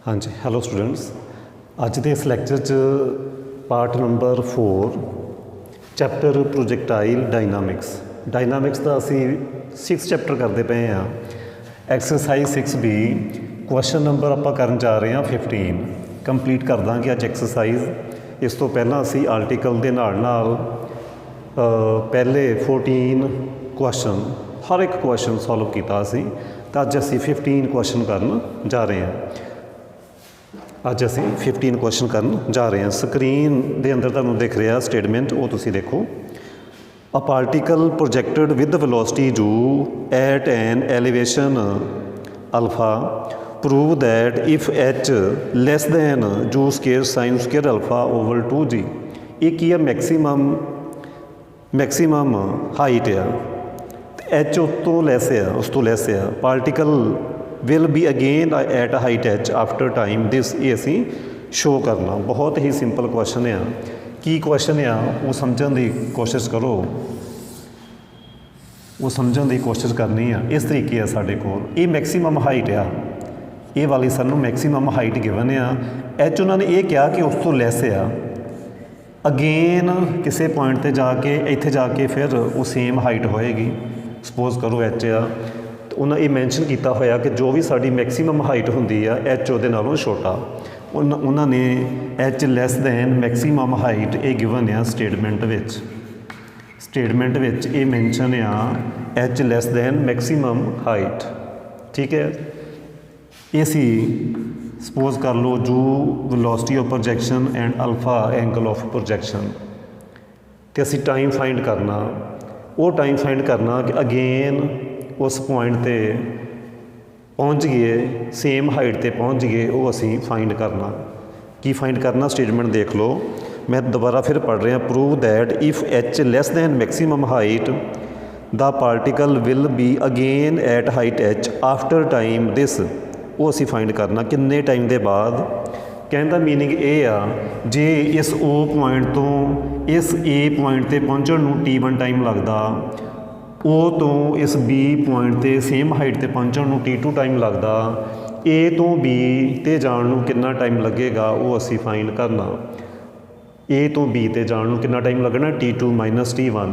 हाँ जी, hello students. अज के इस लैक्चर च पार्ट नंबर 4 चैप्टर प्रोजैक्टाइल डायनामिक्स का असी 6 चैप्टर करते पे हाँ। एक्सरसाइज 6B क्वेश्चन नंबर आप करन जा रहे हैं 15 कंप्लीट कर देंगे अज एक्सरसाइज। इस तो पहला असी आर्टिकल के नाल पहले 14 क्वेश्चन हर एक क्वेश्चन सॉल्व किया सी, तो अज असी 15 क्वेश्चन करन जा रहे हैं। अज असी 15 क्वेश्चन करन जा रहे हैं। स्क्रीन के अंदर तुहानूं दिख रहा स्टेटमेंट, वो तुसीं देखो। A particle projected with velocity u at an elevation alpha prove that if h less than u square sine square alpha over 2g। ये की है मैक्सीमम हाइट आ, h उस तो लैस आ। Particle will be again at height H after time this, ये असी show करना। बहुत ही सिंपल क्वेश्चन आ। की क्वेश्चन आ वो समझने की कोशिश करो, वो समझने की कोशिश करनी है। इस तरीके है साढ़े को ये मैक्सीमम हाइट आ, ये वाली सानू मैक्सीमम हाइट गिवन आ। एच उन्होंने ये कहा कि उस तो लैस आ। अगेन किसी पॉइंट पर जाके इत्थे जाके फिर वो सेम हाइट होएगी। सपोज करो एच आ, उन्हें ये मैंशन किया होया कि जो भी साड़ी मैक्सीमम हाइट होंगी है एच वो नालों छोटा। उन्होंने H less than maximum height ये गिवन आ स्टेटमेंट विच ये मैंशन आ H less than maximum height. ठीक है, ये सी सपोज कर लो जो velocity of projection and alpha angle of projection, तो असी टाइम फाइंड करना। वो टाइम फाइंड करना कि अगेन उस पॉइंट ते पहुँच गए, सेम हाइट ते पहुँच गए, वो असी फाइंड करना। की फाइंड करना स्टेटमेंट देख लो, मैं दोबारा फिर पढ़ रहा। Prove that if H less than maximum height the particle will be again at height H after time this, वो असी फाइंड करना किन्ने टाइम के बाद। कहने का मीनिंग ये आ, जे इस ओ पॉइंट तो इस ए पॉइंट ते पहुँचण नूं T1 टाइम लगता, ओ तो इस बी पॉइंट ते सेम हाइट ते पहुँचण नूं T2 टाइम लगता, ए तो बी ते जाण नूं कितना टाइम लगेगा वो असी फाइंड करना। ए तो बी ते जाण नूं कितना टाइम लगना T2 माइनस T1।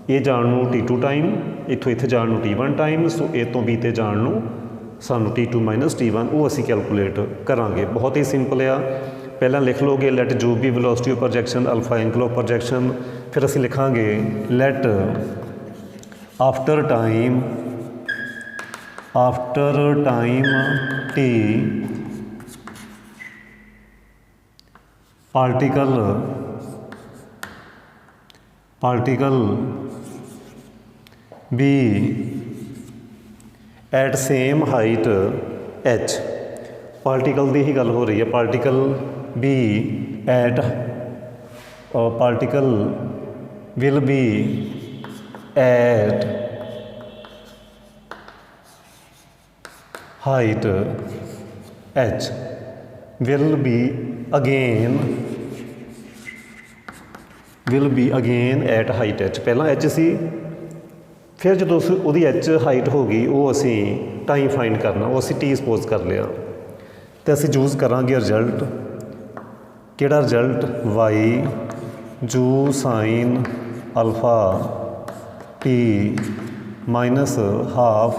ये जाण नूं T2 टाइम, इत्थों इत्थे जाण नूं T1 टाइम, सो ए तो बी ते जाण नूं सानूं T2 माइनस T1 वो असी कैलकुलेट करांगे। बहुत ही सिंपल आ। पहला लिख लोगे let u be velocity of projection alpha angle of projection, फिर असी लिखांगे let after time t particle be at same height H. Particle की ही गल हो रही है। Particle be at particle will be at height H will be again at height H. पहला एच सी, फिर जो उसकी एच हाइट हो गई वो असी टाइम फाइंड करना, वो असी टी सपोज कर लिया। तो असी यूज़ करांगे रिजल्ट, किहड़ा रिजल्ट वाई जू sine alpha t minus half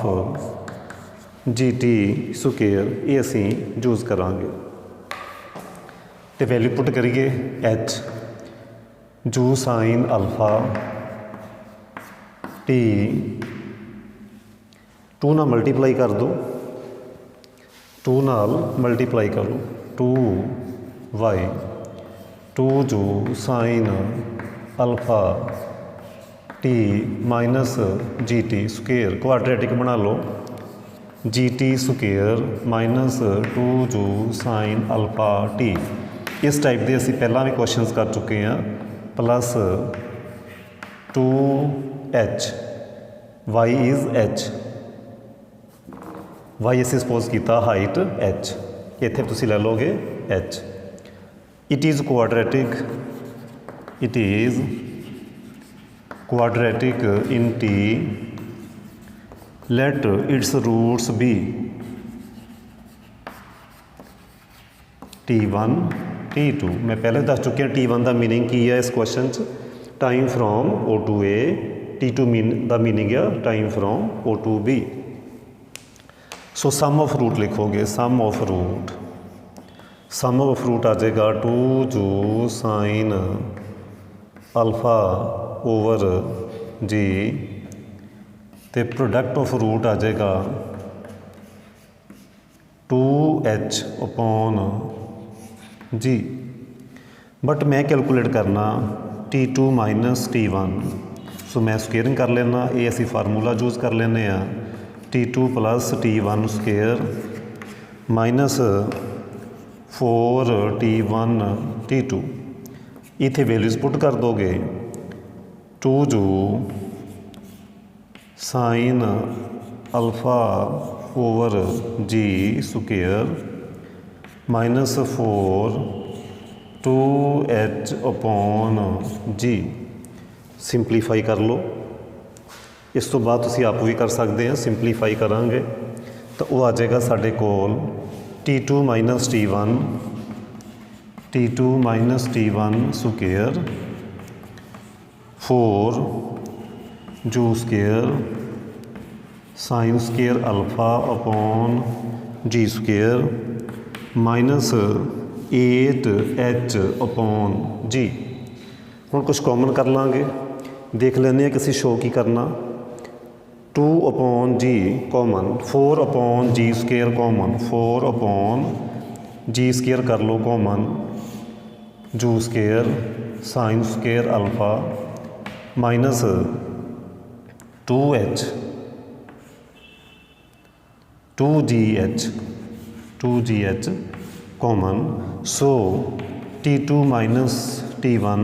g t square, ये असी यूज़ करांगे। तो वैल्यू पुट करिए एच जू साइन अल्फा टी 2 नाल मल्टीप्लाई कर दो, 2 नाल मल्टीप्लाई कर लो 2y 2 u sine alpha t minus g t square, quadratic बना लो g t square minus 2 u sine alpha t. इस टाइप के असी पहला भी क्वेश्चन कर चुके हैं। Plus 2h y is H, y असी सपोज किया हाइट एच, इत्थे तुसी ले लोगे H. It is quadratic in t let its roots be T1 T2 मैं पहले दस चुकिया T1 का मीनिंग की है इस question time from O to A, T2 का मीनिंग है time from O to B। So sum of root लिखोगे, सम ऑफ रूट आ जाएगा 2 जो साइन अल्फा ओवर जी, तो प्रोडक्ट ऑफ रूट आ जाएगा 2H अपॉन जी। बट मैं कैलकुलेट करना T2 minus T1, सो मैं स्केयरिंग कर लेना, ये असी फार्मूला यूज़ कर लेने T2 plus T1 square minus 4T1 T2, इत्थे वैल्यूज़ पुट कर दोगे 2 जो साइन अल्फा ओवर जी स्क्वेयर माइनस 4 2H अपॉन जी। सिंपलीफाई कर लो, इस तो बाद तुसी आप भी कर सकते हैं, सिंपलीफाई करांगे तो वो आ जाएगा साढ़े कोल T2 minus T1 square 4 u square sine square alpha upon g square minus 8H upon g. हुण कुछ कॉमन कर लाँगे, देख लेने किसी शो की करना 2 upon g common, 4 upon g square common, 4 upon g square कर लो common, u square sine square alpha minus 2H 2GH common. So T2 minus T1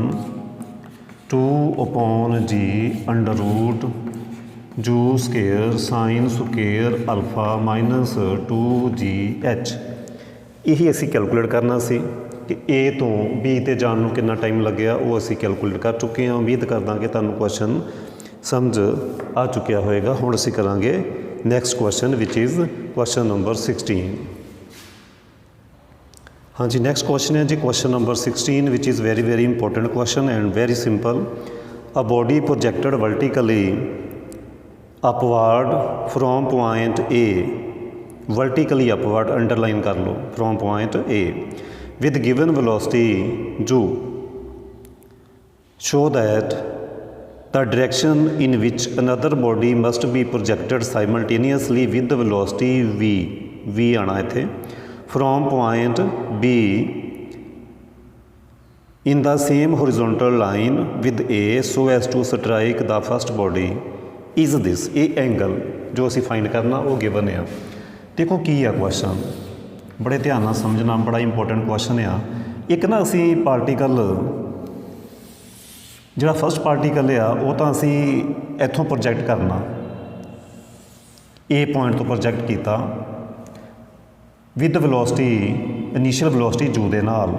2 upon g under root u square sine square alpha minus 2GH। यही असी calculate करना सी कि A तो B ते जान नूं कितना टाइम लग्या, वो असी कैलकुलेट कर चुके हैं। उम्मीद करदा कि तुहानूं क्वेश्चन समझ आ चुकिया होएगा। हुण असी करांगे next question which is question number 16। हाँ जी, नैक्सट क्वेश्चन है जी question number 16 which is very very important question and very simple. A body projected vertically upward from point A, vertically upward underline कर लो, from point A with given velocity u, show that the direction in which another body must be projected simultaneously with the velocity v आना इत्थे from point B in the same horizontal line with A so as to strike the first body is this। ये angle जो असी find करना वो given है। देखो की है क्वेश्चन, बड़े ध्यान नाल समझना, बड़ा इंपॉर्टेंट क्वेश्चन आ। एक ना असी पार्टिकल जिहड़ा फस्ट पार्टिकल आ वो तो असी इत्थों प्रोजैक्ट करना, ए पॉइंट तो प्रोजैक्ट किया विद वेलोसिटी इनीशियल वेलोसिटी जू दे नाल,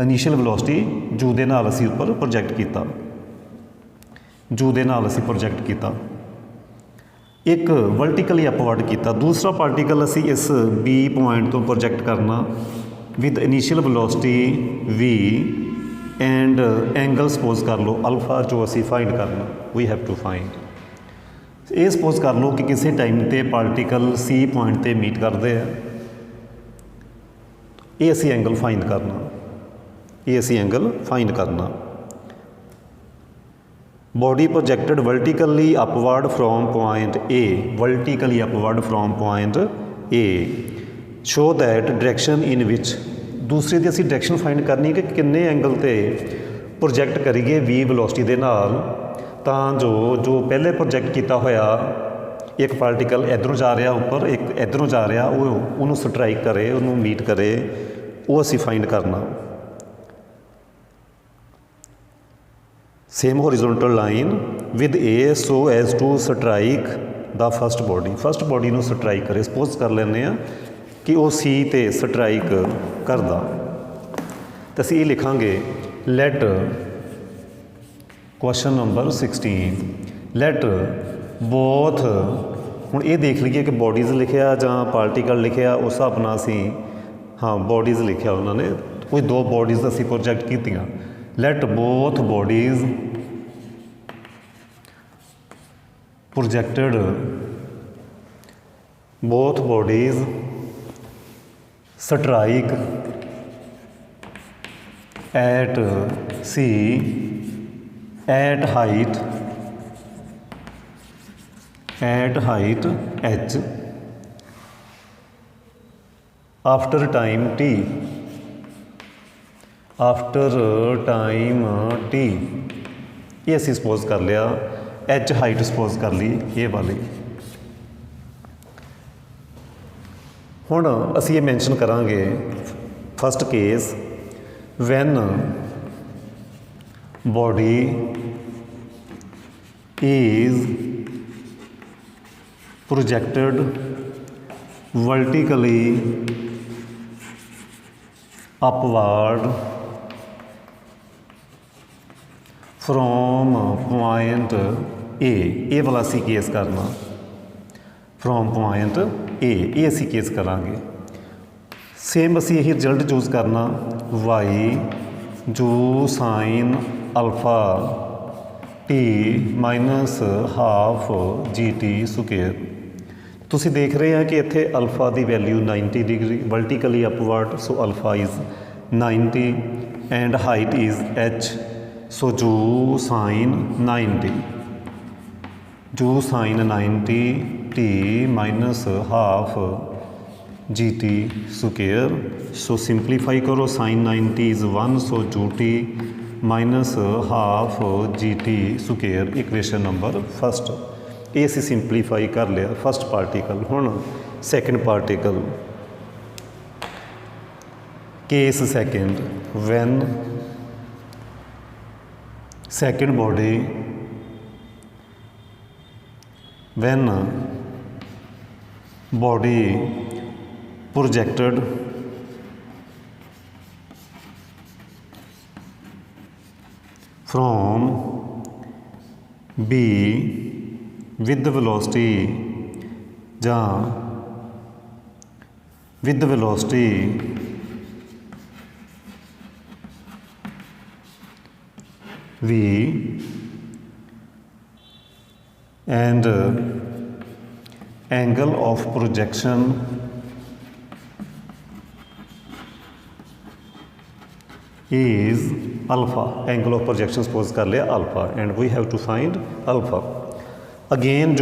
इनीशियल वेलोसिटी जू दे नाल असी उपर प्रोजैक्ट किया, जू दे नाल असी प्रोजैक्ट किया। एक वर्टिकली अपवर्ड किया, दूसरा पार्टिकल असी इस बी पॉइंट तो प्रोजैक्ट करना with initial velocity v and angle suppose कर लो अल्फा जो असी फाइंड करना, वी हैव टू फाइंड। ये सपोज कर लो कि किसी टाइम ते पार्टिकल सी पॉइंट ते मीट करते हैं, ये असी एंगल फाइंड करना, ये असी एंगल फाइंड करना। Body projected vertically upward from point A, vertically upward from point A, show that direction in which, दूसरी दी असी डायरैक्शन फाइंड करनी कि किन्ने एंगल ते प्रोजैक्ट करिए वी वेलोसिटी दे नाल, तां जो पहले प्रोजैक्ट किया होया एक पार्टिकल इधरों जा रहा उपर, एक इधरों जा रहा, वो उन्होंने स्ट्राइक करे, उन्होंने मीट करे, वो असी फाइंड करना। Same horizontal line with A so as to strike the first body, first body नूं स्ट्राइक करे, सपोज कर लेने कि वो सी ते स्ट्राइक करदा, तो असीं ये लिखांगे let question number 16 let both, हुण ये देख लीए कि बॉडीज़ लिखिया जां पार्टिकल लिखिया, उस हिसाब नाल असीं हाँ बॉडीज़ लिखिया उन्होंने, कोई दो बॉडीज़ असी प्रोजैक्ट कीतियां। Let both bodies projected, both bodies strike at C at height h after time t, ये असी सपोज कर लिया h हाइट सपोज कर ली ये वाली। हुण असी ये मैंशन करांगे first case when body is projected vertically upward from point A वाला असी केस करना, फ्रॉम पॉइंट ए असी केस करांगे। सेम असी यही रिजल्ट चूज करना y u sine alpha t minus half g t square. तुसी देख रहे हैं कि इत्थे अल्फा की value 90 degree vertically upward, so alpha is 90 and height is h, so u sine 90 t minus half g t square. So simplify करो, sine 90 is 1, so u t minus half g t square equation number first. ये असी simplify कर लिया first particle. हुण second particle case second one second body one body projected from B with velocity या with velocity v and angle of projection is alpha, angle of projection suppose कर लिया alpha and we have to find alpha। again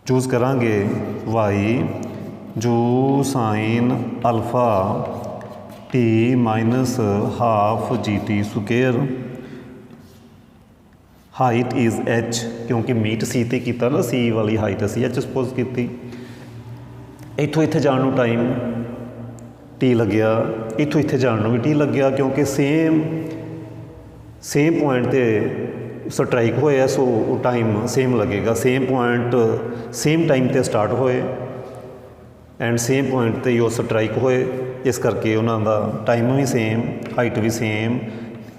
choose करांगे y जो sine alpha t minus half g t square, height is h क्योंकि meet सी ते कीता ना, सी वाली height असी h सपोज की। इत्थों इत्थे जाण नूं टाइम टी लग्या, इत्थों इत्थे जाण नूं भी टी लग्या क्योंकि सेम पॉइंट ते स्ट्राइक होया, सो टाइम सेम लगेगा। सेम पॉइंट सेम टाइम ते स्टार्ट होए एंड सेम पॉइंट ते वो स्ट्राइक होए, इस करके उन्हों का टाइम भी सेम हाइट भी सेम।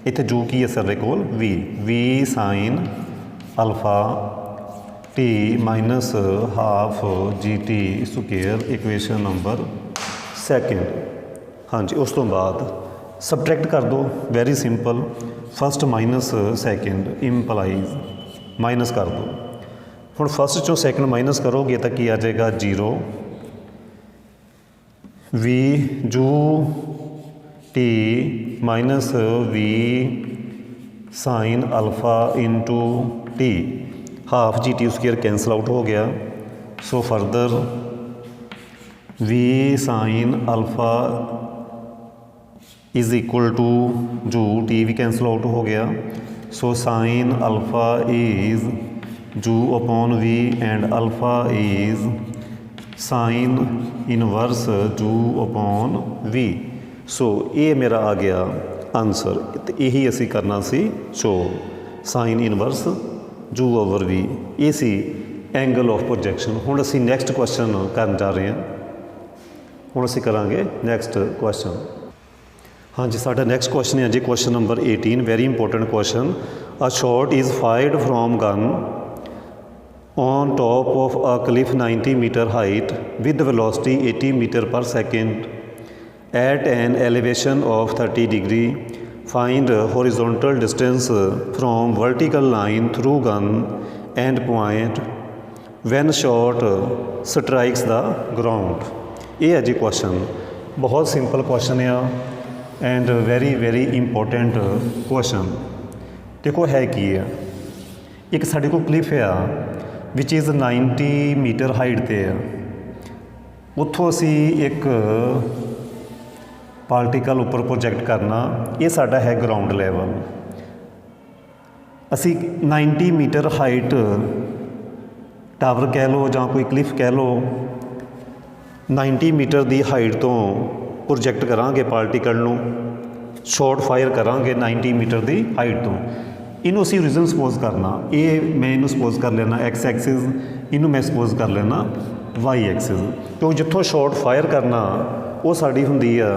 इत्थे जो की है सारे कोल v sine alpha t minus half g t square equation number second. हाँ जी, उस तो बाद सबट्रैक्ट कर दो, very simple. First minus second implies minus कर दो। हुण फस्ट चों सैकेंड माइनस करोगे तो की आ जाएगा 0। V u t minus v sine alpha into t, half g t square cancel out हो गया। So further v sine alpha is equal to u t भी कैंसल आउट हो गया। So sine alpha is u upon v and alpha is sine inverse u upon v. सो ये मेरा आ गया आंसर। तो यही असी करना सी show sine inverse u over v, ये सी एंगल ऑफ प्रोजैक्शन। हुण असी नैक्सट क्वेश्चन करन जा रहे हैं। हुण असी करांगे नैक्सट क्वेश्चन। हाँ जी, साडा नैक्सट क्वेश्चन है जी question number 18, very important question. A shot is fired from gun on top of a cliff 90 meter height with velocity 80 meter per second at an elevation of 30 degree. Find horizontal distance from vertical line through gun and point when shot strikes the ground. ये है जी क्वेश्चन, बहुत simple question आ and very very important question. देखो है की है, एक साढ़े को क्लिफ आ विच इज़ 90 मीटर हाइट ते आ, उत्थों असी एक पार्टिकल उपर प्रोजैक्ट करना, ये साडा है ग्राउंड लैवल। असी 90 मीटर हाइट टावर कह लो जां कोई क्लिफ कह लो, 90 मीटर की हाइट तो प्रोजैक्ट करांगे पार्टिकल नूं, शॉट फायर करांगे 90 मीटर की हाइट तो। इनू असी ओरिजन सपोज करना, ये मैं इनू सपोज कर लेना एक्स एक्सिस, इनू मैं सपोज कर लेना वाई एक्सिस। क्योंकि जिथों शॉट फायर करना वो साड़ी हुंदी आ,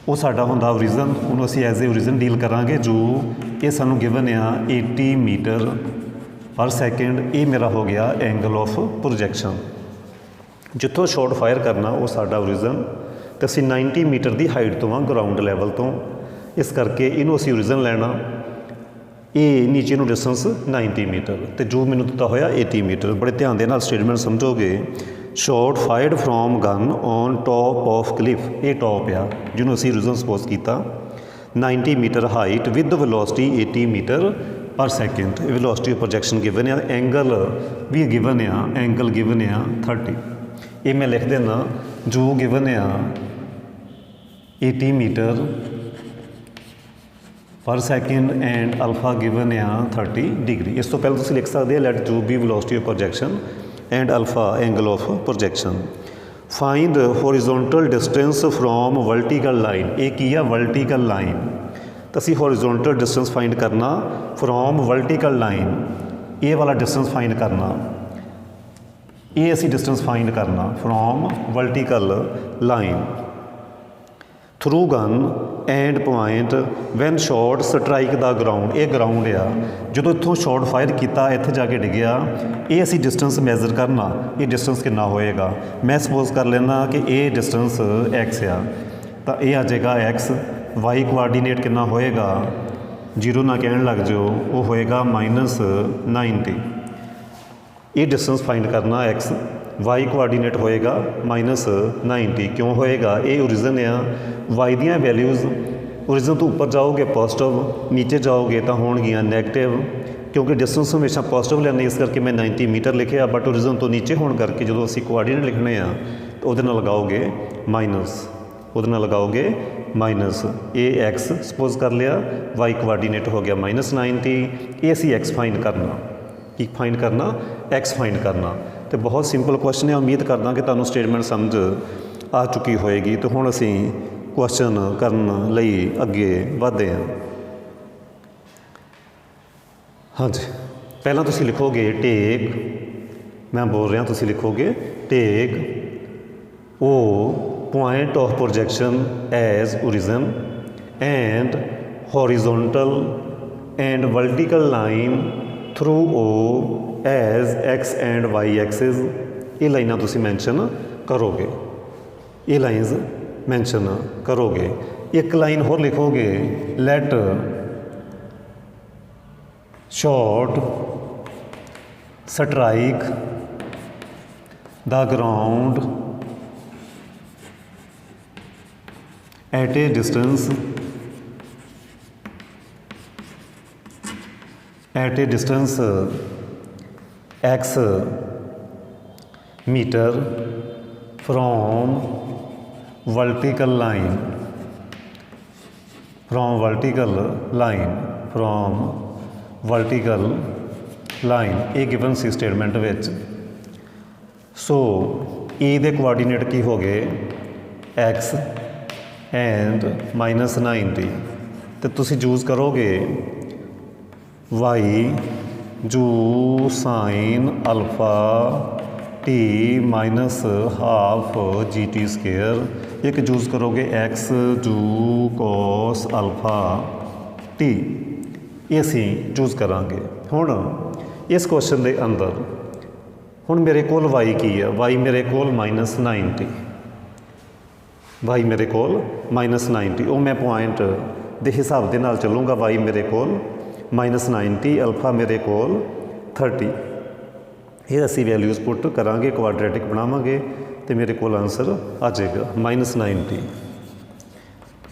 वो साडा हुंदा ओरिजन, उन्होंने असी एज ए ओरिजन डील करांगे जो ये सानू गिवन आ 80 मीटर पर सैकेंड। ये मेरा हो गया एंगल ऑफ प्रोजैक्शन। जिथों शॉट फायर करना वो साडा ओरिजन, तो असी 90 मीटर की हाइट तो हाँ ग्राउंड लैवल तो, इस करके इनू असी ओरिजन लैना। ये नीचे नू डिस्टेंस 90 मीटर, तो जो मैंने दिता होया 80 मीटर। बड़े ध्यान दे नाल स्टेटमेंट समझोगे। Shot fired from gun on top of cliff, ये टॉप आ जिन्होंने असी ओरिजन सपोज किया 90 metre height with velocity 80 metre per second. Velocity of projection given आ, एंगल भी गिवन आ, एंगल गिवन आ 30। ये मैं लिख देना जो गिवन आ 80 metre per second and alpha given आ 30 डिग्री। इस तो पहले तुम लिख सकते लैट जो भी velocity of projection and alpha angle of projection. Find horizontal distance from vertical line, ये की है वर्टिकल लाइन, तो असी हॉरिजॉन्टल डिस्टेंस फाइंड करना फ्रॉम वर्टिकल लाइन, ये वाला डिस्टेंस फाइंड करना, ये असी डिस्टेंस फाइंड करना from vertical line through gun and point when shot strike the ground. ये ग्राउंड आ, जो इतों शॉट फायर किया इत्थे जाके डिगया, ये असी डिस्टेंस मैजर करना, ये डिस्टेंस कितना होएगा। मैं सपोज कर लेना कि ये डिस्टेंस एक्स आ, तो ये आ जाएगा एक्स। वाई कोआर्डीनेट कितना होएगा, जीरो ना कहन लग जाओ, वो होएगा -90। ये डिस्टेंस फाइंड करना एक्स, वाई कोआर्डीनेट होएगा -90। क्यों होएगा, ये ओरिजन आ, वाई दियाँ वैल्यूज़ ओरिजन तो उपर जाओगे पॉजिटिव, नीचे जाओगे तो होणगियां नैगेटिव। क्योंकि डिस्टेंस हमेशा पॉजिटिव लैंदे, इस करके मैं 90 मीटर लिखिया, बट ओरिजन तो नीचे होने करके जो असी कोआर्डीनेट लिखने आ तो वो लगाओगे माइनस, वो लगाओगे माइनस। ए एक्स सपोज कर लिया, वाई कोआर्डीनेट हो गया -90। ये असी एक्स फाइंड करना, की फाइंड करना, एक्स फाइंड करना। तो बहुत सिंपल क्वेश्चन है, उम्मीद करदा कि तुहानूं स्टेटमेंट समझ आ चुकी होएगी। तो हुण असी क्वेश्चन करन लई अगे वधदे हां। हाँ जी, पहला तुसीं लिखोगे टेक, मैं बोल रहा तुसीं लिखोगे take O point of projection as origin and horizontal and vertical line through O as x and y axis. ये लाइनां तुसीं मैंशन करोगे, ये लाइन्स मैंशन करोगे। एक लाइन होर लिखोगे, let shot strike the ground at a distance x meter from vertical line, from vertical line. ये गिवन सी स्टेटमेंट विच। सो ए दे कोआर्डीनेट की हो गए एक्स एंड -90, तो तुसी यूज़ करोगे वाई जू sine alpha T -half GT²। एक यूज़ करोगे एक्स जू कॉस अल्फा टी, ये असी यूज़ करांगे। हुण इस क्वेश्चन के अंदर हुण मेरे कोल y की है, y मेरे कोल -90, y मेरे कोल -90, वो मैं पॉइंट के हिसाब के नाल चलूँगा। y मेरे कोल -90, अल्फा मेरे कोल 30, ये असी वैल्यूज़ पुट करांगे, क्वाड्रेटिक बनावांगे तो मेरे कोल आंसर आ जाएगा -90।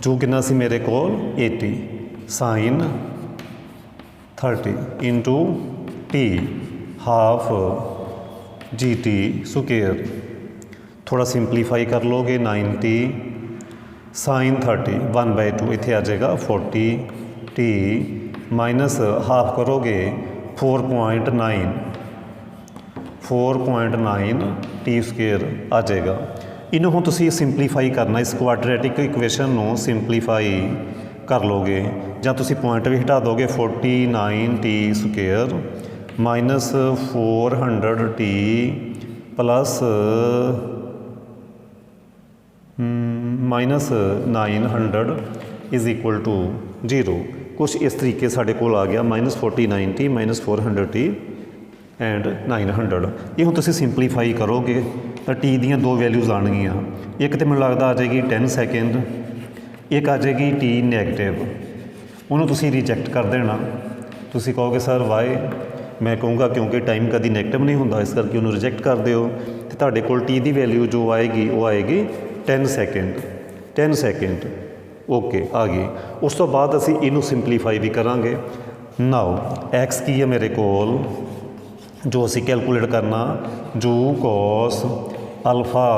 जो कितना सी मेरे कोल 80 sine 30 into t half g t square, थोड़ा सिंपलीफाई कर लोगे 90 साइन 30 1/2 इत्थे आ जाएगा 40 टी माइनस हाफ करोगे 4.9 टी स्क्वेयर आ जाएगा। इन्हों हुण तुसीं सिंपलीफाई करना, इस क्वाड्रेटिक इक्वेशन नूं सिंपलीफाई कर लोगे जां तुसीं पॉइंट भी हटा दोगे 49 t square minus 400 t plus -900 is equal to 0। कुछ इस तरीके साढ़े कोल आ गया -49 टी -400 टी एंड 900। ये हुण तुसीं सिंपलीफाई करोगे तो टी दियाँ दो वैल्यूज़ आउणगियां, एक तो मैनूं लगदा आ जाएगी 10 सैकेंड, एक आ जाएगी टी नैगेटिव। उन्होंने तुसीं रिजैक्ट कर देना, तुसीं कहोगे सर वाई, मैं कहूँगा क्योंकि टाइम कभी नैगेटिव नहीं होंदा, इस करके उन्होंने रिजैक्ट कर दिओ। तो तुहाडे कोल टी की वैल्यू जो आएगी वो आएगी 10 सैकेंड। ओके आ गई। उस तो बाद असीं इनू सिंपलीफाई भी करांगे। नाउ एक्स की है मेरे कोल, जो असी कैलकुलेट करना जू कॉस अल्फा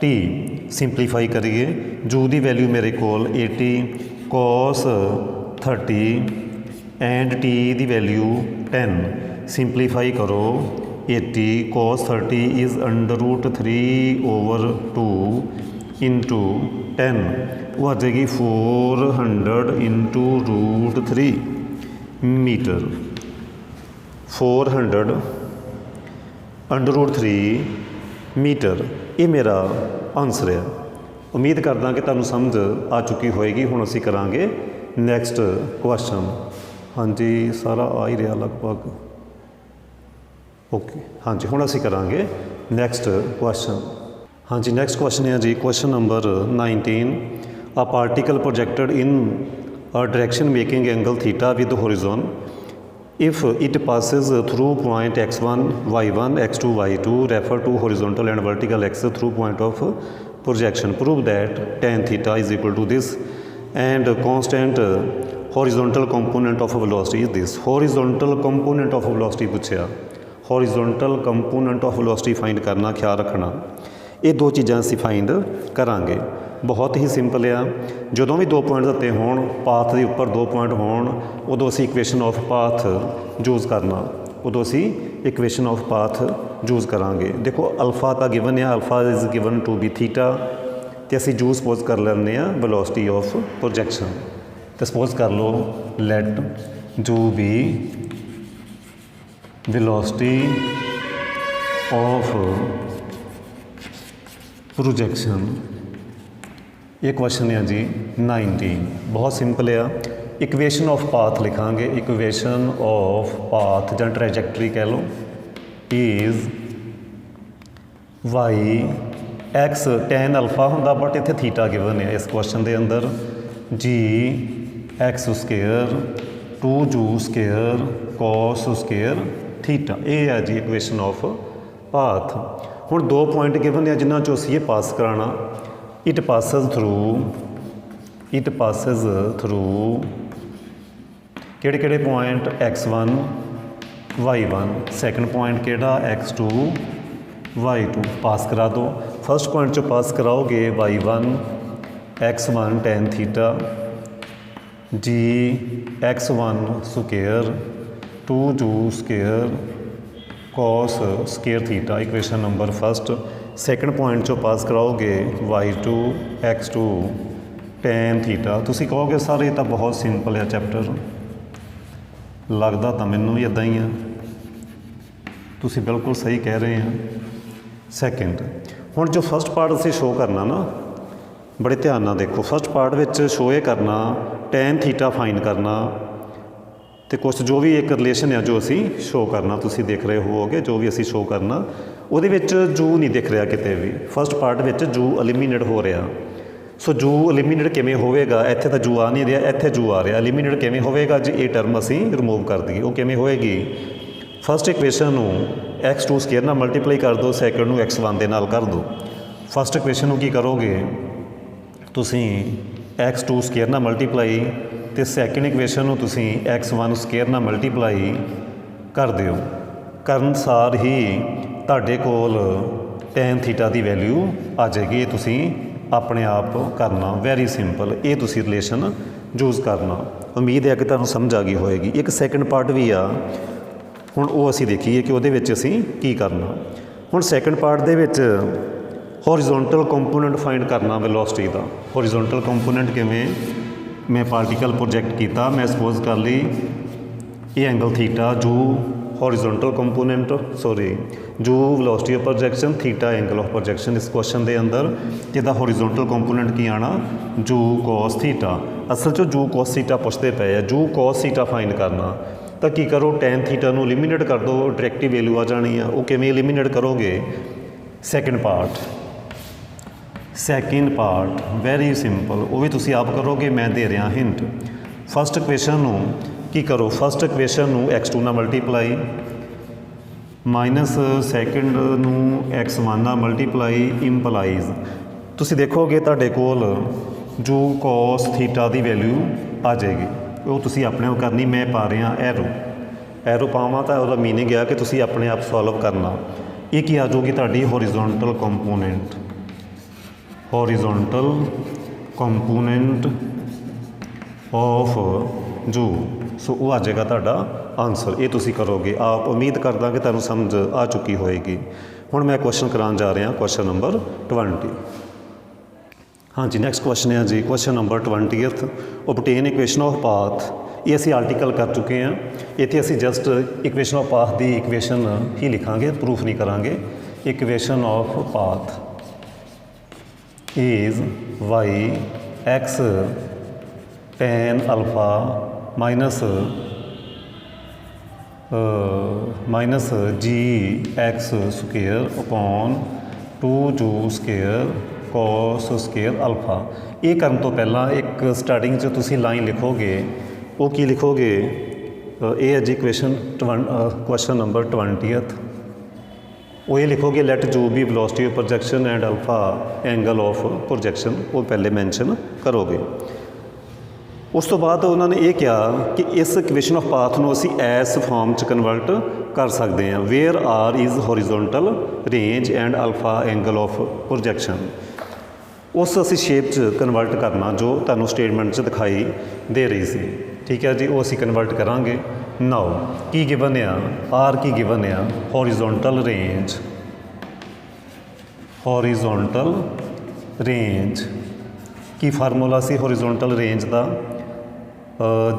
टी, सिंपलीफाई करिए जू की वैल्यू मेरे कोल 80 कॉस 30 एंड टी की वैल्यू 10, सिंपलीफाई करो 80 कॉस 30 इज़ √3/2 इंटू 10, वो आ जाएगी 400 इंटू √3 मीटर, 400 √3 मीटर। ये मेरा आंसर है। उम्मीद करदा कि तुहानूं समझ आ चुकी होएगी। हुण असीं करांगे नैक्सट क्वेश्चन। हाँ जी सारा आ ही रहा लगभग। ओके हाँ जी, हुण असीं करांगे नैक्सट क्वेश्चन। हाँ जी नैक्सट क्वेश्चन है जी question number 19। A particle projected in a direction making angle theta with horizon if it passes through point x1 y1 x2 y2 refer to horizontal and vertical axis through point of projection, prove that tan theta is equal to this and constant horizontal component of velocity is this। horizontal component of velocity पूछा, horizontal component of velocity find करना, ख्याल रखना ये दो चीज़ां असीं find करांगे। बहुत ही सिंपल आ, जो भी दो पॉइंट दिते होण पाथ के उपर दो पॉइंट होण उदों असीं इक्वेशन ऑफ पाथ यूज़ करना, उदों असीं इक्वेशन ऑफ पाथ यूज़ करांगे। देखो अल्फा तो गिवन है, alpha is given to be theta, तो असीं यूज़ सपोज कर लैंदे आ वेलोसिटी ऑफ प्रोजेक्शन। तो सपोज कर लो let u be velocity of projection. ये क्वेश्चन है जी 19, बहुत सिंपल है। इक्वेशन ऑफ पाथ लिखांगे, इक्वेशन ऑफ पाथ ਜਾਂ ट्रैजेक्टरी कह लो is y x tan alpha होंदा बट इत्थे थीटा गिवन है इस क्वेश्चन के अंदर g x square 2 square cos square theta. ये है जी इक्वेशन ऑफ पाथ। हुण दो पॉइंट गिवन है जिन्हां चों असीं ये पास कराना। it passes through किहड़े point x1 y1, second point किहड़ा x2 y2 पास करा दो। फर्स्ट पॉइंट चो पास कराओगे y1 x1 tan theta g x1 square 2 square cos square theta, equation number first. Second point चो पास कराओगे y2 x2 tan theta. तुसीं कहोगे sir ये तो बहुत सिंपल है चैप्टर, लगता तो मैनू भी इदा ही है। तुसीं बिल्कुल सही कह रहे हैं। सैकेंड हुण जो फर्स्ट पार्ट असीं शो करना ना, बड़े ध्यान नाल देखो। फर्स्ट पार्ट विच शो ये करना टैन थीटा फाइंड करना तो कुछ जो भी एक रिलेशन है जो असी शो करना, तुसी देख रहे होवोगे जो भी असी शो करना वो जू नहीं दिख रहा किते भी। फर्स्ट पार्ट में जू एलिमीनेट हो रहा। सो जू एलिमीनेट किमें होएगा, इत्थे तो जू आ नहीं रहा, इत्थे जू आ रहा। एलिमीनेट किमें होएगा जी, ये टर्म असी रिमूव कर दईए। वो किमें होएगी, फस्ट इक्वेशन x2 स्केयर नाल मल्टीप्लाई कर दो, सैकेंड x1 दे नाल कर दो। फस्ट इक्वेशन की करोगे तुसी x2 स्केयर नाल मल्टीप्लाई, तो सैकेंड इक्वेशन तुसी x1 स्केयर नाल मल्टीप्लाई कर दिओ। करन सार ही तुहाडे कोल tan थीटा की वैल्यू आ जाएगी। तुसी अपने आप करना, वैरी सिंपल। ये तुसी रिलेशन यूज़ करना। उम्मीद है कि तुहानूं समझ आ गई होएगी। एक सैकेंड पार्ट भी आ, हुण वो असी देखीए कि उहदे विच असी की करना। हुण सैकेंड पार्ट दे विच हॉरिजोंटल कंपोनेंट फाइंड करना वेलोसिटी का। हॉरिजोंटल कंपोनेंट किवें, मैं पार्टिकल प्रोजैक्ट किया, मैं सपोज कर ली ये एंगल थीटा जू हॉरिजोंटल कंपोनेंट जू velocity of projection, theta angle of projection. इस क्वेश्चन के अंदर इसका हॉरिजोंटल कंपोनेंट की आना, जू कॉस थीटा। असल च जू कॉस थीटा पुछते पे है, जू कॉस थीटा फाइंड करना। तो की करो, टैन थीटा नूं एलिमीनेट कर दो, डायरैक्टिव वैल्यू आ जानी है। वो किवें एलिमीनेट करोगे, सैकेंड पार्ट वैरी सिंपल, वो भी तुसी आप करोगे, मैं दे रहा हिंट। फस्ट इक्वेशन की करो, फस्ट इक्वेशन x2 नाल मल्टीप्लाई माइनस सैकेंड x1 नाल मल्टीप्लाई इंपलाइज। तुसी देखोगे तुहाडे कोल जू कॉस थीटा की वैल्यू आ जाएगी। वो तुसी अपने आप करनी, मैं पा रहा एरो पावां तो वह मीनिंग है कि तुसी अपने आप सॉल्व करना। ये की आ जाऊगी तुहाडी हॉरिजोंटल कंपोनेंट ऑफ जू। सो वो आ जाएगा तुहाडा आंसर। ये तुसी करोगे आप, उम्मीद करदा कि तुहानूं समझ आ चुकी होएगी। हुण मैं क्वेश्चन कराउण जा रहा, क्वेश्चन नंबर 20। हाँ जी, नैक्सट क्वेश्चन है जी, question number 20th। Obtain equation of path. ये असी आर्टिकल कर चुके हैं। इत्थे असी जस्ट इक्वेशन ऑफ पाथ की इक्वेशन ही लिखांगे, प्रूफ नहीं करांगे। Equation of path is y x tan alpha minus g x square upon 2 square cos square alpha. ये करन तो पहला एक स्टार्टिंग च तुसी लाइन लिखोगे, वो की लिखोगे, ये है जी क्वेश्चन नंबर 20th। वो ये लिखोगे, let u be velocity of projection and alpha angle of projection. वो पहले मैंशन करोगे। उस तो बाद उन्होंने ये कहा कि इस इक्वेशन ऑफ पाथ को असी इस फॉर्म च कन्वर्ट कर सकते हैं, where R is horizontal range and alpha angle of projection. उस असी शेप च कन्वर्ट करना जो तुहानूं स्टेटमेंट च दिखाई दे रही सी। ठीक है जी, वो असी कन्वर्ट करांगे। नाउ की गिवन आ, आर की गिवन आ हॉरिजोंटल रेंज की फार्मूला सी हॉरिजोंटल रेंज का,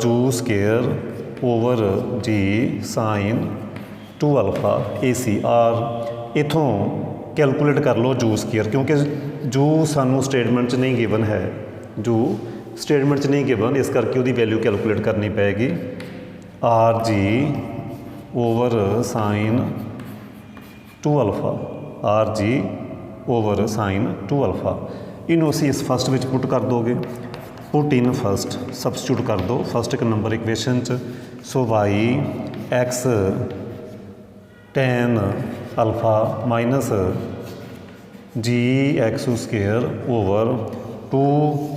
जू स्केयर ओवर जी साइन 2 अल्फा ए सी आर। इथों कैलकुलेट कर लो जू स्केयर, क्योंकि जू सानू स्टेटमेंट च नहीं गिवन है, जू स्टेटमेंट च नहीं गिवन, इस करके उसकी वैल्यू कैलकुलेट करनी पैगी। R g over sine 2 alpha, R g over sine 2 alpha. इनू असी इस फस्ट विच पुट कर दोगे, पुट इन फस्ट, सबस्टिट्यूट कर दो फस्ट एक नंबर इक्वेशन च। So y x tan alpha minus g x square over 2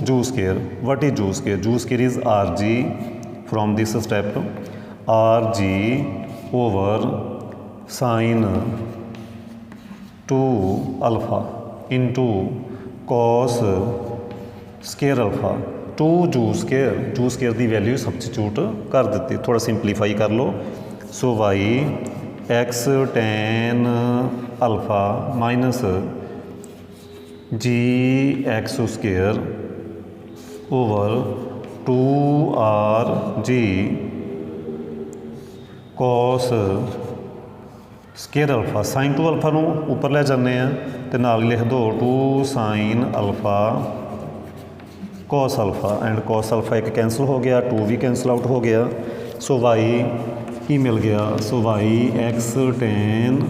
u square. What is u square? U square is r g from this step, r g over sine 2 alpha into cos square alpha 2 u square की value substitute कर दी, थोड़ा simplify कर लो। So y x tan alpha minus g x square over 2 r g cos square alpha. Sine 2 alpha नूं उपर लै जाने तो नाल लिख दो 2 sine alpha cos alpha, and cos alpha एक कैंसल हो गया, 2 भी कैंसल आउट हो गया। सो वाई की मिल गया, so y x tan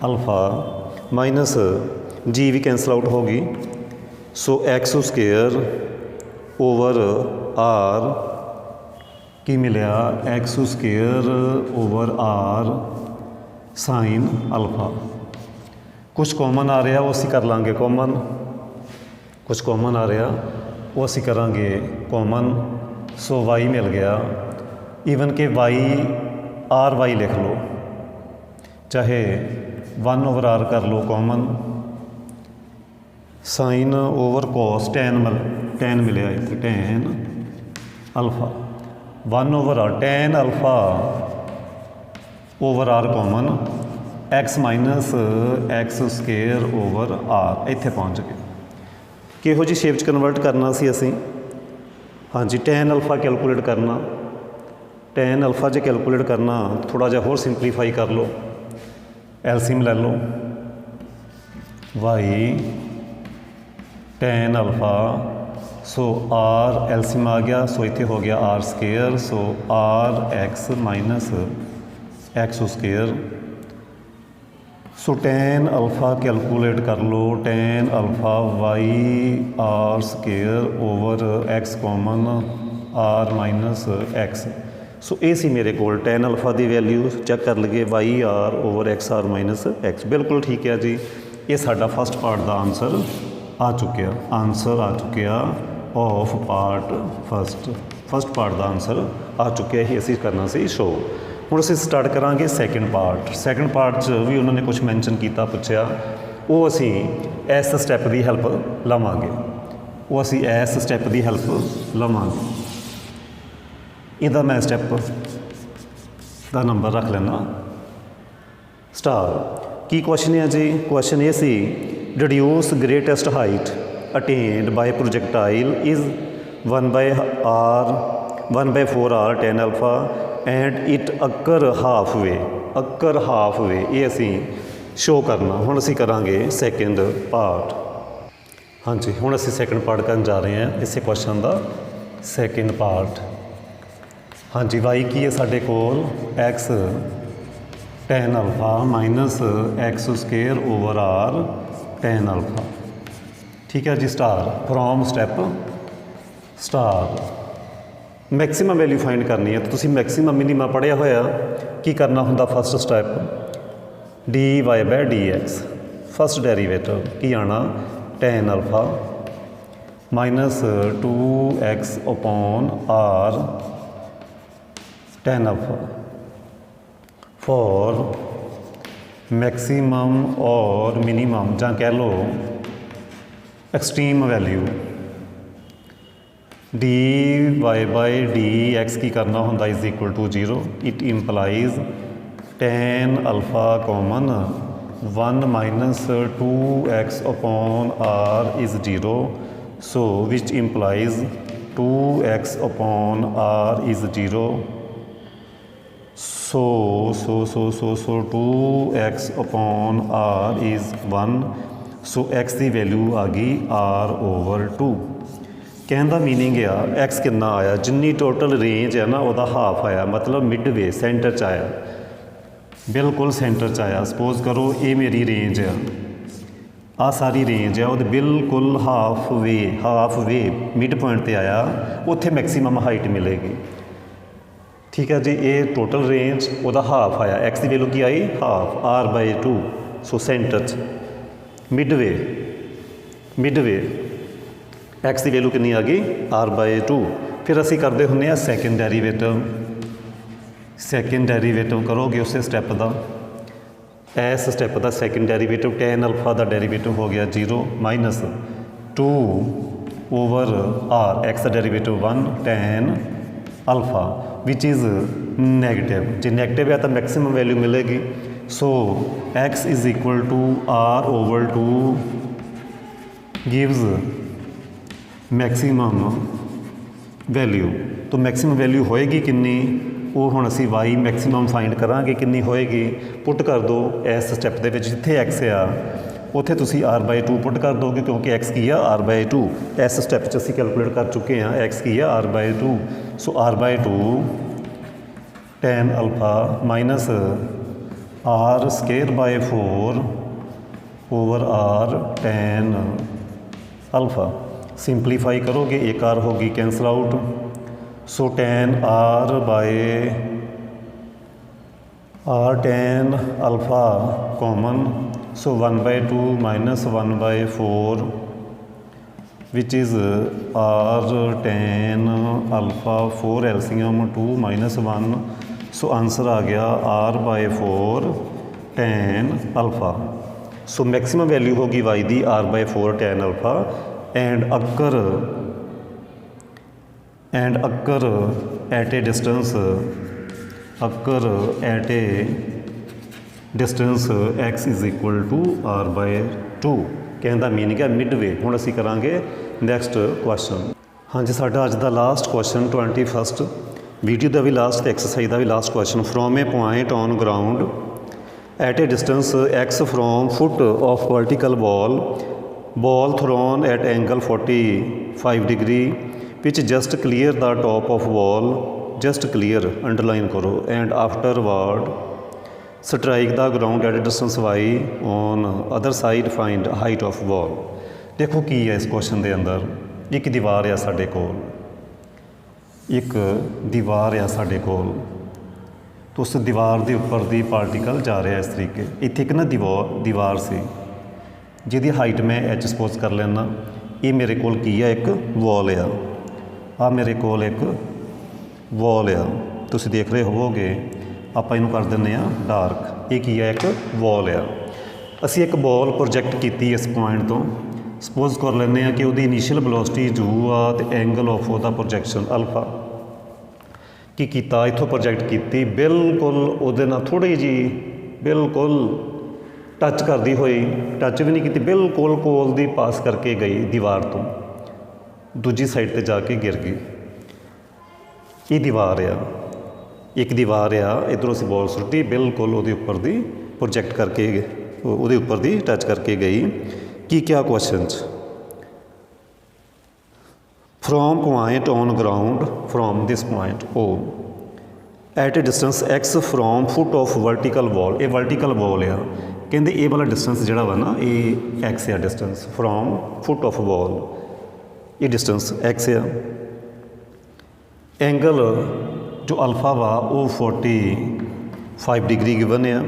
alpha minus g भी कैंसल आउट होगी, so x square over r की मिलिया x square over r sine alpha. कुछ कॉमन आ रहा वो असी कर लाँगे कॉमन, कुछ कॉमन आ रहा वो असी करांगे कॉमन, सो वाई मिल गया ईवन के वाई आर वाई लिख लो, चाहे 1 ओवर आर कर लो common, sine over cos tan मिले इतने tan alpha 1 over r tan alpha over r common x minus x square over r इत्थे पहुँच गए। किहो जी शेप च कन्वर्ट करना सी असी, हाँ जी टैन अल्फ़ा कैलकुलेट करना, टैन अल्फ़ा जो कैलकुलेट करना थोड़ा जिहा होर सिंपलीफाई कर लो, एलसीएम ले लो, y tan alpha so r LCM आ गया, सो इत्थे हो गया r square, so r x minus x square, so tan alpha calculate कर लो, tan alpha y r square over x common r minus x. So ये सी मेरे को टैन अल्फ़ा की वैल्यू चैक कर लईए y r over x r minus x, बिल्कुल ठीक है जी। ये साडा फस्ट पार्ट का आंसर आ चुकिया, आंसर आ चुकिया ऑफ पार्ट फस्ट पार्ट का आंसर आ चुकिया ही असी करना सी शो। हुण असीं स्टार्ट करांगे सैकेंड पार्ट च भी उन्होंने कुछ मैंशन किया पुछया, वो असी इस स्टैप की हैल्प लवांगे, वो असी इस स्टैप की हैल्प लवांगे। इहदा मैं स्टैप का नंबर रख लेना स्टार। की क्वेश्चन है जी, क्वेश्चन ये सी deduce greatest height attained by projectile is 1/4 r tan alpha and it occur half way ये असी शो करना। हुण असी करांगे सैकेंड पार्ट। हाँ जी हुण असी सैकेंड पार्ट करन जा रहे हैं इस क्वेश्चन का सैकेंड पार्ट। हाँ जी वाई की है साडे कोल x tan alpha minus x square over r tan alpha, ठीक है जी। Start from step start maximum value find करनी है, तो तुसी मैक्सीमम मिनीमा पढ़िया होया की करना हुंदा first step d y by d x, first derivative की आना tan alpha minus 2x upon r tan alpha for maximum और मिनीमम ਜਾਂ कह लो extreme value d y by d x की करना होंदा is equal to 0। It implies tan alpha common 1 minus 2x upon r is 0, so which implies 2x upon r is 0, so 2x upon r is 1, so x की value आ गई r over 2। कहने का meaning आ x कितना आया, जिन्नी total range है ना वह हाफ आया, मतलब मिड वे सेंटर च आया, बिल्कुल सेंटर च आया। सपोज करो ये मेरी रेंज है, आ सारी रेंज है वो बिल्कुल हाफ वे मिड पॉइंट पर आया, उत्थे मैक्सीमम हाइट मिलेगी, ठीक है जी। ये टोटल रेंज वह हाफ आया, एक्स की वैल्यू की आई हाफ r/2, सो सेंटर च मिडवे एक्स की वैल्यू कितनी आ गई r/2। फिर असी करते होंगे सैकेंड डेरीवेटिव करोगे उस स्टैप का, इस स्टैप का सैकेंड डेरीवेटिव टैन अल्फ़ा का डेरीवेटिव हो गया 0 माइनस 2 ओवर आर एक्स का derivative 1 tan alpha which is negative, जो नैगेटिव है तो मैक्सीमम वैल्यू मिलेगी, so x is equal to r over 2 gives maximum value. तो मैक्सीमम वैल्यू होएगी कितनी, वो हुण असी वाई मैक्सीमम फाइंड करांगे कितनी होएगी, पुट कर दो इस स्टैप दे विच जिथे एक्स आ उत्थे तुसी r/2 पुट कर दोगे, क्योंकि एक्स की है r/2, इस स्टैप च असी कैलकुलेट कर चुके हैं एक्स की है r/2, so r/2 tan alpha minus r square by 4 over r tan alpha. Simplify करोगे एक आर होगी cancel out, so tan r by r tan alpha common, so 1/2 minus 1/4 which is r tan alpha 4 LCM 2 minus 1, so answer आ गया r/4 tan alpha. So maximum value होगी y दी r/4 tan alpha and occur at a distance x is equal to r/2। कहने का meaning है mid way. हुण असीं करांगे नैक्सट क्वेश्चन। हाँ जी, साडा अज दा लास्ट क्वेश्चन 21 वीडियो का भी लास्ट एक्सरसाइज का भी last question. From a point on ground at a distance x from foot of vertical wall thrown at angle 45 degree which just clear the top of wall, just clear underline करो, and afterward strike the ground at a distance y on other side find height of wall. देखो की है इस question के अंदर, एक दीवार आ साडे कोल, एक दीवार आ साडे कोल, तो उस दीवार के उपर दी पार्टिकल जा रहा है इस तरीके। इत्थे एक ना दीवार सी जिहदी हाइट मैं h सपोज कर लेना, ये मेरे कोल की है एक वॉल आ मेरे कोल एक वॉल आ, तुसीं देख रहे होवोगे। आपां इहनूं कर दिंदे आ डार्क, ये की है एक वॉल आ। असीं एक बॉल प्रोजैक्ट कीती इस पॉइंट तो, सपोज कर लैंदे आ कि उहदी इनीशियल वेलोसिटी u आ ते एंगल ऑफ उहदा प्रोजैक्शन अल्फा। की कीता, इत्थों प्रोजैक्ट कीती बिल्कुल उहदे नाल थोड़ी जी बिल्कुल टच करदी होई, टच भी नहीं की, बिल्कुल कोल दी पास करके गई दीवार तो दूजी साइड पर जाके गिर गई। ये दीवार आ, एक दीवार आ, इधरों असीं बॉल सुट्टी बिल्कुल उहदे उपर दी प्रोजैक्ट करके उहदे उपर दी टच करके गई। की क्या question from point on ground from this point O at a distance x from foot of vertical wall. ये वर्टिकल वॉल आ, कहते ये वाला डिस्टेंस जोड़ा वा ना ये x आ, distance from foot of wall ये डिस्टेंस x आ। एंगल जो अल्फा वा वो 45 डिग्री गिवन आ,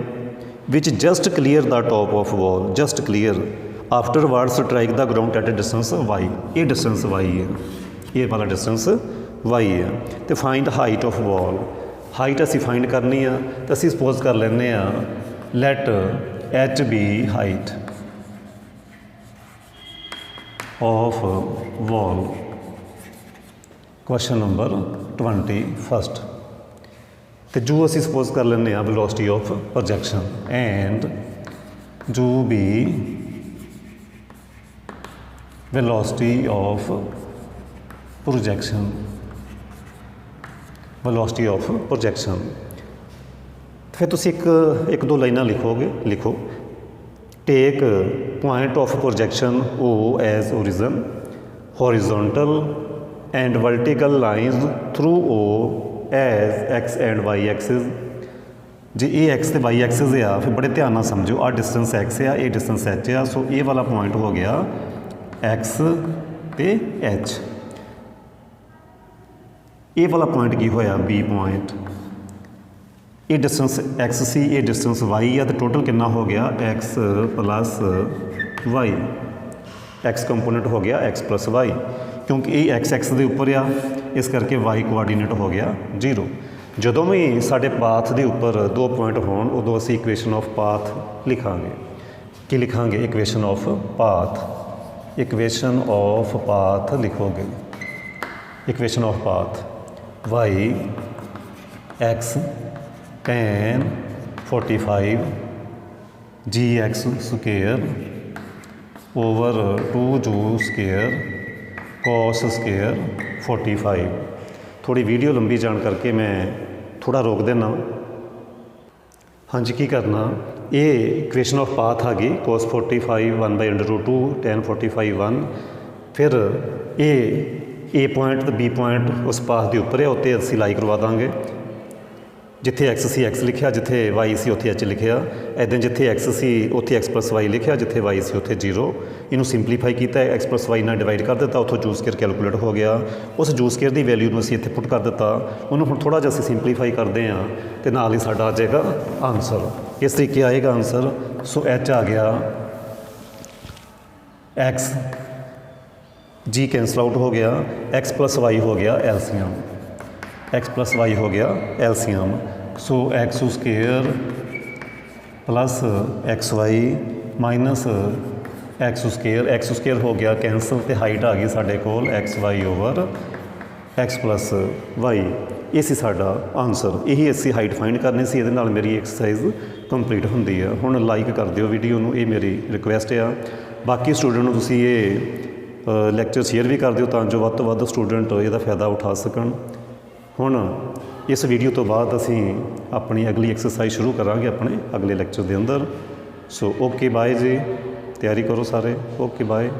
which just clear the top of wall, just clear afterward strike the ground at a distance y। ये डिस्टेंस y है, ये वाला डिस्टेंस y है। तो find height of wall, height असी फाइंड करनी आ, तो असी सपोज कर लेने आ let h be height of wall. Question number 21 तो जो असी सपोज कर लेने वेलोसिटी ऑफ प्रोजैक्शन एंड जो भी velocity of projection, velocity of projection. फिर तुम एक दो लाइना लिखो take point of projection O as origin horizontal and vertical lines through O as x and y axis. जे ये एक्स तो वाई एक्सिस आ, फिर बड़े ध्यान नाल समझो, आ डिस्टेंस एक्स आ, ये डिस्टेंस एच आ, सो ये वाला पॉइंट हो गया एक्स ते एच। ये वाला पॉइंट की होया बी पॉइंट, ये डिस्टेंस एक्स सी, ये डिस्टेंस वाई आ, तो टोटल कितना हो गया x plus y, x component हो गया एक्स प्लस वाई, क्योंकि ये एक्स एक्स के उपर आ, इस करके वाई कोआर्डीनेट हो गया 0। जदों भी साडे पाथ के उपर दो पॉइंट होण उदों असीं इक्वेशन ऑफ पाथ लिखांगे। की लिखांगे? Equation of path. Equation of path लिखोगे, equation of path y x tan 45 g x square over 2 u square cos square 45। थोड़ी वीडियो लंबी जान करके मैं थोड़ा रोक देना। हाँ जी, की करना, ये इक्वेशन ऑफ पाथ आ गई cos 45 1/√2 tan 45 1। फिर ए पॉइंट तो बी पॉइंट उस पाथ के उपर है, उत्ते असीं लाई करवा देंगे। ਜਿੱਥੇ ਐਕਸ ਸੀ ਐਕਸ ਲਿਖਿਆ, ਜਿੱਥੇ ਵਾਈ ਸੀ ਉੱਥੇ ਐਚ ਲਿਖਿਆ। ਇੱਦਾਂ ਜਿੱਥੇ ਐਕਸ ਸੀ ਉੱਥੇ ਐਕਸ ਪਲੱਸ ਵਾਈ ਲਿਖਿਆ, ਜਿੱਥੇ ਵਾਈ ਸੀ ਉੱਥੇ 0। ਇਹਨੂੰ ਸਿੰਪਲੀਫਾਈ ਕੀਤਾ, ਐਕਸ ਪਲੱਸ ਵਾਈ ਨਾਲ ਡਿਵਾਈਡ ਕਰ ਦਿੱਤਾ, ਉੱਥੋਂ ਜੂ ਸਕੇਅਰ ਕੈਲਕੂਲੇਟ ਹੋ ਗਿਆ। ਉਸ ਜੂ ਸਕੇਅਰ ਦੀ ਵੈਲਿਊ ਨੂੰ ਅਸੀਂ ਇੱਥੇ ਪੁੱਟ ਕਰ ਦਿੱਤਾ। ਉਹਨੂੰ ਹੁਣ ਥੋੜ੍ਹਾ ਜਿਹਾ ਅਸੀਂ ਸਿੰਪਲੀਫਾਈ ਕਰਦੇ ਹਾਂ ਅਤੇ ਨਾਲ ਹੀ ਸਾਡਾ ਆ ਜਾਏਗਾ ਆਨਸਰ। ਇਸ ਤਰੀਕੇ ਆਏਗਾ ਆਨਸਰ। ਸੋ ਐਚ ਆ ਗਿਆ ਐਕਸ, ਜੀ ਕੈਂਸਲ ਆਊਟ ਹੋ ਗਿਆ, ਐਕਸ ਪਲੱਸ ਵਾਈ ਹੋ ਗਿਆ ਐਲਸੀਐਮ, एक्स प्लस वाई हो गया LCM. So x square plus x y minus x square हो गया कैंसल, तो हाइट आ गई साढ़े कोल x y over x plus y. ये सी साडा आंसर। यही असी हाइट फाइंड करनी सी। ये मेरी एक्सरसाइज कंप्लीट होंदी है। हुण लाइक कर दिओ वीडियो नूं, ये मेरी रिक्वेस्ट आ। बाकी स्टूडेंट नूं तुसीं ये लैक्चर शेयर भी कर दिओ तां जो वध तों वध स्टूडेंट इहदा फायदा उठा सकण। ਹੁਣ ਇਸ ਵੀਡੀਓ ਤੋਂ ਬਾਅਦ ਅਸੀਂ ਆਪਣੀ ਅਗਲੀ ਐਕਸਰਸਾਈਜ਼ ਸ਼ੁਰੂ ਕਰਾਂਗੇ ਆਪਣੇ ਅਗਲੇ ਲੈਕਚਰ ਦੇ ਅੰਦਰ। ਸੋ ਓਕੇ ਬਾਏ ਜੀ, ਤਿਆਰੀ ਕਰੋ ਸਾਰੇ। Okay bye.